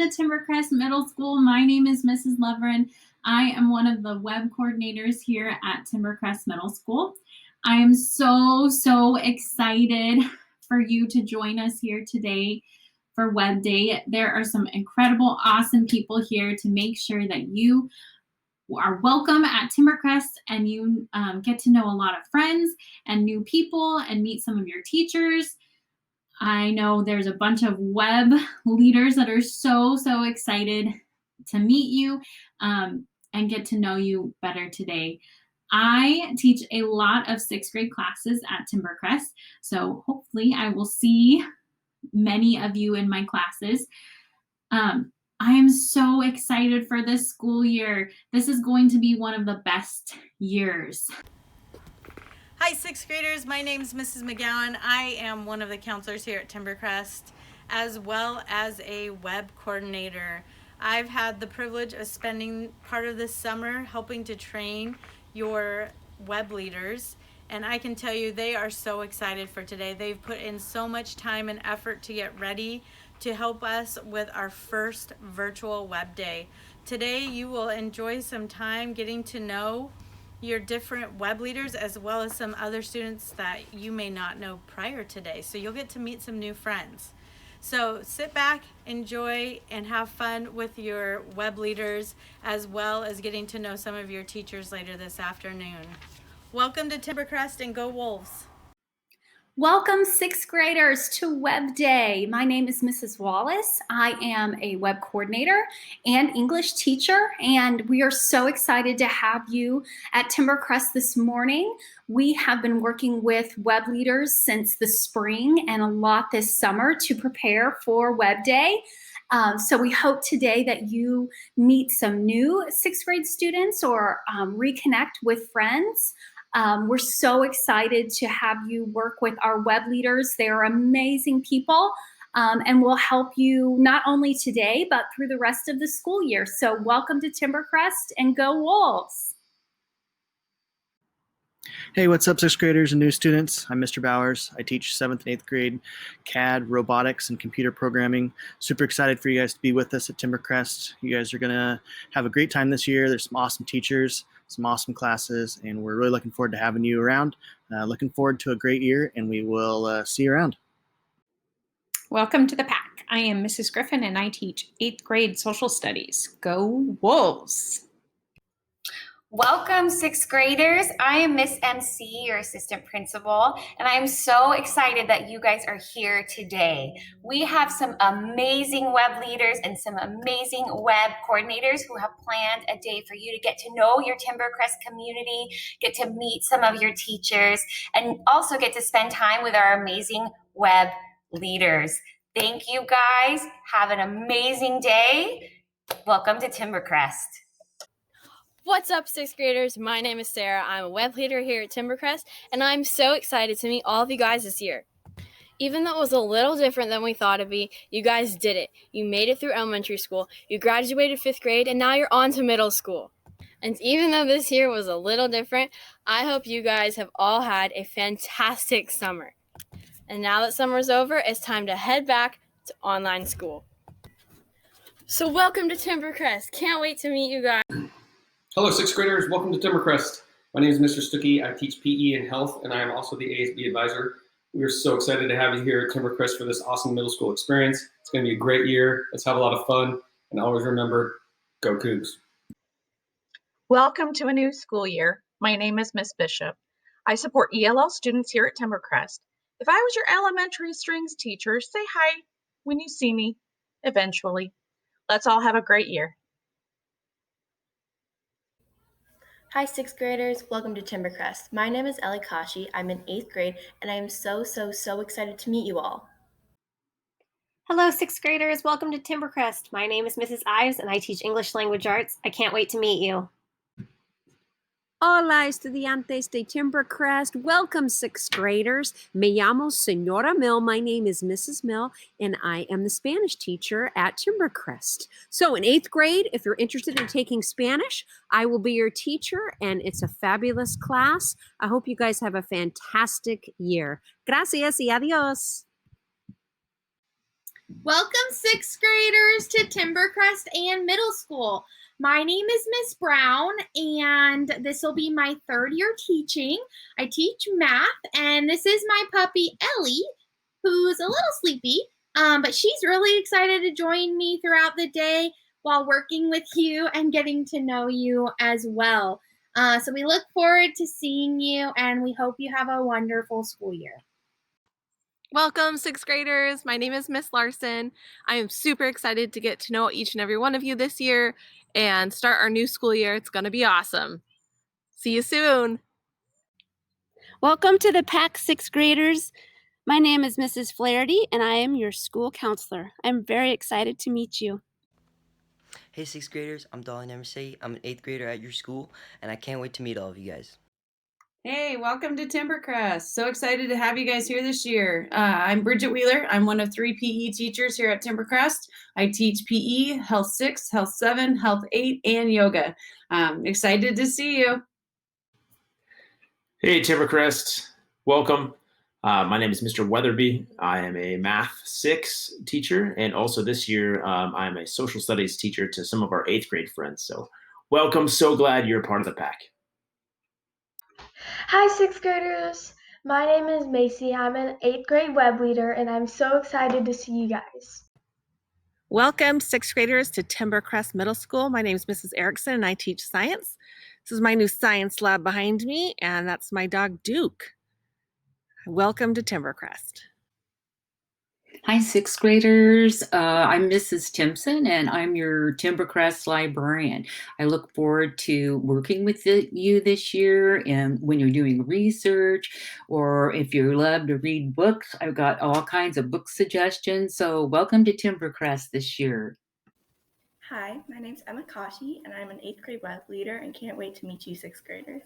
to Timbercrest Middle School. My name is Mrs. Leverin. I am one of the web coordinators here at Timbercrest Middle School. I am so excited for you to join us here today for Web Day. There are some incredible, awesome people here to make sure that you are welcome at Timbercrest and you get to know a lot of friends and new people and meet some of your teachers. I know there's a bunch of web leaders that are so excited to meet you and get to know you better today. I teach a lot of 6th grade classes at Timbercrest, so hopefully I will see many of you in my classes. I am so excited for this school year. This is going to be one of the best years. Hi, 6th graders. My name is Mrs. McGowan. I am one of the counselors here at Timbercrest, as well as a web coordinator. I've had the privilege of spending part of this summer helping to train your web leaders, and I can tell you they are so excited for today. They've put in so much time and effort to get ready to help us with our first virtual web day. Today you will enjoy some time getting to know your different web leaders as well as some other students that you may not know prior today. So you'll get to meet some new friends. So sit back, enjoy, and have fun with your web leaders as well as getting to know some of your teachers later this afternoon. Welcome to Timbercrest and go Wolves! Welcome 6th graders to Web Day. My name is Mrs. Wallace. I am a web coordinator and English teacher, and we are so excited to have you at Timbercrest this morning. We have been working with web leaders since the spring and a lot this summer to prepare for Web Day. So we hope today that you meet some new 6th grade students or reconnect with friends. We're so excited to have you work with our web leaders. They are amazing people and will help you not only today, but through the rest of the school year. So welcome to Timbercrest and go Wolves! Hey, what's up, 6th graders and new students? I'm Mr. Bowers. I teach 7th and 8th grade CAD, robotics, and computer programming. Super excited for you guys to be with us at Timbercrest. You guys are going to have a great time this year. There's some awesome teachers, some awesome classes, and we're really looking forward to having you around. Looking forward to a great year, and we will see you around. Welcome to the pack. I am Mrs. Griffin, and I teach 8th grade social studies. Go Wolves! Welcome 6th graders. I am Miss MC, your assistant principal, and I'm so excited that you guys are here today. We have some amazing web leaders and some amazing web coordinators who have planned a day for you to get to know your Timbercrest community, get to meet some of your teachers, and also get to spend time with our amazing web leaders. Thank you guys. Have an amazing day. Welcome to Timbercrest. What's up, 6th graders? My name is Sarah. I'm a web leader here at Timbercrest, and I'm so excited to meet all of you guys this year. Even though it was a little different than we thought it'd be, you guys did it. You made it through elementary school, you graduated 5th grade, and now you're on to middle school. And even though this year was a little different, I hope you guys have all had a fantastic summer. And now that summer's over, it's time to head back to online school. So welcome to Timbercrest. Can't wait to meet you guys. Hello, 6th graders. Welcome to Timbercrest. My name is Mr. Stuckey. I teach PE and health, and I am also the ASB advisor. We are so excited to have you here at Timbercrest for this awesome middle school experience. It's going to be a great year. Let's have a lot of fun, and always remember, go Cougs. Welcome to a new school year. My name is Miss Bishop. I support ELL students here at Timbercrest. If I was your elementary strings teacher, say hi when you see me, eventually. Let's all have a great year. Hi 6th graders, welcome to Timbercrest. My name is Ellie Kashi. I'm in 8th grade and I am so excited to meet you all. Hello 6th graders, welcome to Timbercrest. My name is Mrs. Ives and I teach English Language Arts. I can't wait to meet you. Hola, estudiantes de Timbercrest. Welcome, 6th graders. Me llamo Señora Mill. My name is Mrs. Mill, and I am the Spanish teacher at Timbercrest. So in 8th grade, if you're interested in taking Spanish, I will be your teacher, and it's a fabulous class. I hope you guys have a fantastic year. Gracias y adios. Welcome, sixth graders, to Timbercrest and Middle School. My name is Miss Brown, and this will be my third year teaching. I teach math, and this is my puppy, Ellie, who's a little sleepy, but she's really excited to join me throughout the day while working with you and getting to know you as well. So we look forward to seeing you, and we hope you have a wonderful school year. Welcome, sixth graders. My name is Miss Larson. I am super excited to get to know each and every one of you this year and start our new school year. It's going to be awesome. See you soon. Welcome to the pack, sixth graders. My name is Mrs. Flaherty, and I am your school counselor. I'm very excited to meet you. Hey, sixth graders. I'm Dolly Nemersay. I'm an 8th grader at your school, and I can't wait to meet all of you guys. Hey, welcome to Timbercrest. So excited to have you guys here this year. I'm Bridget Wheeler. I'm one of 3 PE teachers here at Timbercrest. I teach PE, Health 6, Health 7, Health 8, and Yoga. Excited to see you. Hey, Timbercrest. Welcome. My name is Mr. Weatherby. I am a Math 6 teacher, and also this year I'm a social studies teacher to some of our 8th grade friends. So welcome. So glad you're a part of the pack. Hi, sixth graders. My name is Macy. I'm an 8th grade web leader, and I'm so excited to see you guys. Welcome, sixth graders, to Timbercrest Middle School. My name is Mrs. Erickson, and I teach science. This is my new science lab behind me, and that's my dog, Duke. Welcome to Timbercrest. Hi, sixth graders. I'm Mrs. Timpson, and I'm your Timbercrest librarian. I look forward to working with you this year, and when you're doing research, or if you love to read books, I've got all kinds of book suggestions. So welcome to Timbercrest this year. Hi, my name's Emma Kashi, and I'm an 8th grade web leader and can't wait to meet you, sixth graders.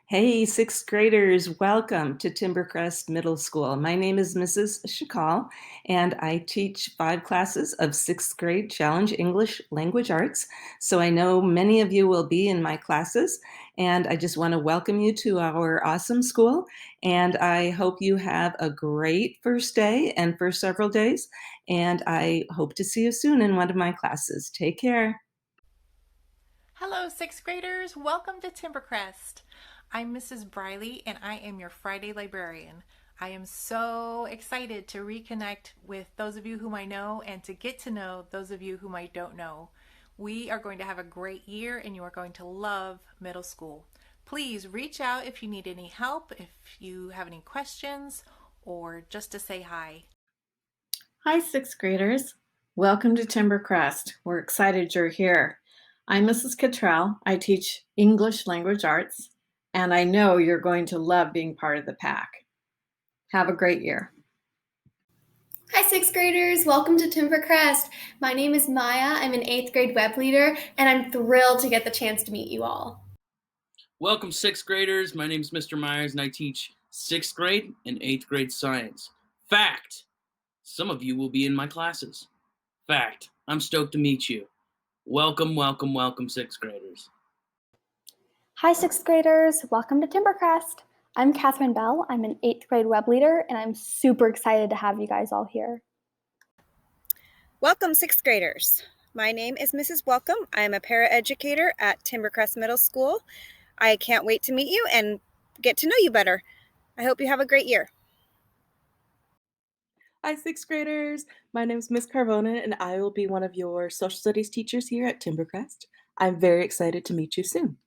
Hey, sixth graders, welcome to Timbercrest Middle School. My name is Mrs. Shakal, and I teach 5 classes of 6th grade Challenge English Language Arts. So I know many of you will be in my classes, and I just want to welcome you to our awesome school. And I hope you have a great first day and for several days. And I hope to see you soon in one of my classes. Take care. Hello, sixth graders. Welcome to Timbercrest. I'm Mrs. Briley, and I am your Friday librarian. I am so excited to reconnect with those of you whom I know and to get to know those of you whom I don't know. We are going to have a great year, and you are going to love middle school. Please reach out if you need any help, if you have any questions, or just to say hi. Hi, sixth graders. Welcome to Timbercrest. We're excited you're here. I'm Mrs. Cottrell. I teach English Language Arts, and I know you're going to love being part of the pack. Have a great year. Hi, sixth graders. Welcome to Timbercrest. My name is Maya. I'm an 8th grade web leader, and I'm thrilled to get the chance to meet you all. Welcome, sixth graders. My name is Mr. Myers, and I teach 6th grade and 8th grade science. Fact, some of you will be in my classes. Fact, I'm stoked to meet you. Welcome, welcome, welcome, sixth graders. Hi, sixth graders. Welcome to Timbercrest. I'm Catherine Bell. I'm an 8th grade web leader, and I'm super excited to have you guys all here. Welcome, sixth graders. My name is Mrs. Welcome. I am a paraeducator at Timbercrest Middle School. I can't wait to meet you and get to know you better. I hope you have a great year. Hi, sixth graders. My name is Miss Carvona, and I will be one of your social studies teachers here at Timbercrest. I'm very excited to meet you soon.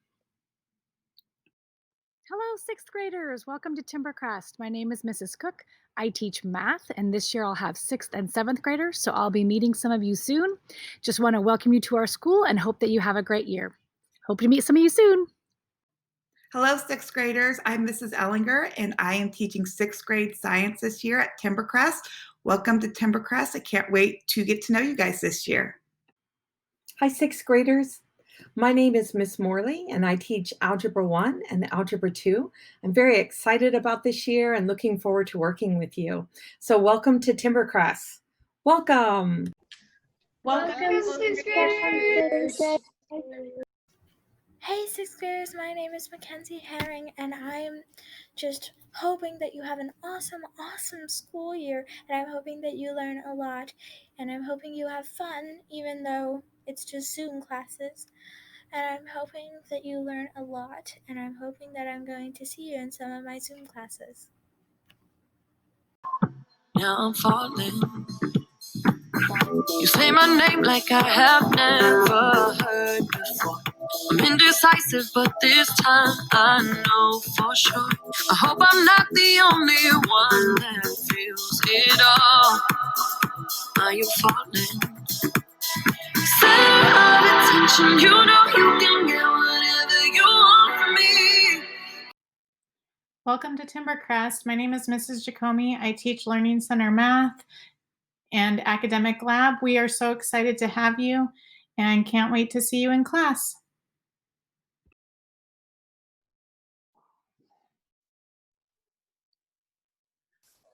Hello, sixth graders. Welcome to Timbercrest. My name is Mrs. Cook. I teach math, and this year I'll have 6th and 7th graders, so I'll be meeting some of you soon. Just want to welcome you to our school and hope that you have a great year. Hope to meet some of you soon. Hello, sixth graders. I'm Mrs. Ellinger, and I am teaching 6th grade science this year at Timbercrest. Welcome to Timbercrest. I can't wait to get to know you guys this year. Hi, sixth graders. My name is Miss Morley, and I teach Algebra 1 and Algebra 2. I'm very excited about this year and looking forward to working with you. So welcome to Timbercrest. Welcome. Welcome, sixth graders. Hey, sixth graders, my name is Mackenzie Herring, and I'm just hoping that you have an awesome, awesome school year, and I'm hoping that you learn a lot, and I'm hoping you have fun, even though it's just Zoom classes, and I'm hoping that you learn a lot, and I'm hoping that I'm going to see you in some of my Zoom classes. Now I'm falling. You say my name like I have never heard before. I'm indecisive, but this time I know for sure. I hope I'm not the only one that feels it all. Are you falling? Center of attention, you know you can get whatever you want from me. Welcome to Timbercrest. My name is Mrs. Jacomi. I teach Learning Center Math and Academic Lab. We are so excited to have you and can't wait to see you in class.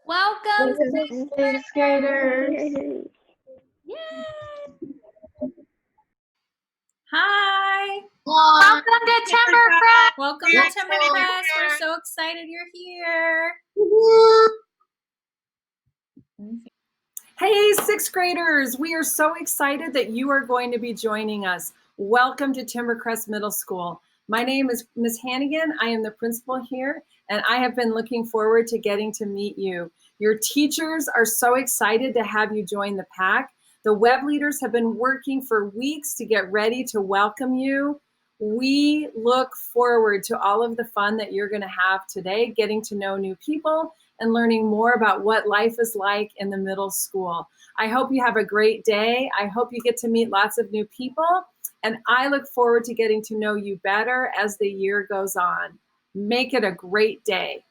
Welcome, sixth graders. Hi. Welcome to Timbercrest. Welcome to Timbercrest. We're so excited you're here. Hey, sixth graders, we are so excited that you are going to be joining us. Welcome to Timbercrest Middle School. My name is Ms. Hannigan. I am the principal here, and I have been looking forward to getting to meet you. Your teachers are so excited to have you join the pack. The web leaders have been working for weeks to get ready to welcome you. We look forward to all of the fun that you're going to have today, getting to know new people and learning more about what life is like in the middle school. I hope you have a great day. I hope you get to meet lots of new people, and I look forward to getting to know you better as the year goes on. Make it a great day.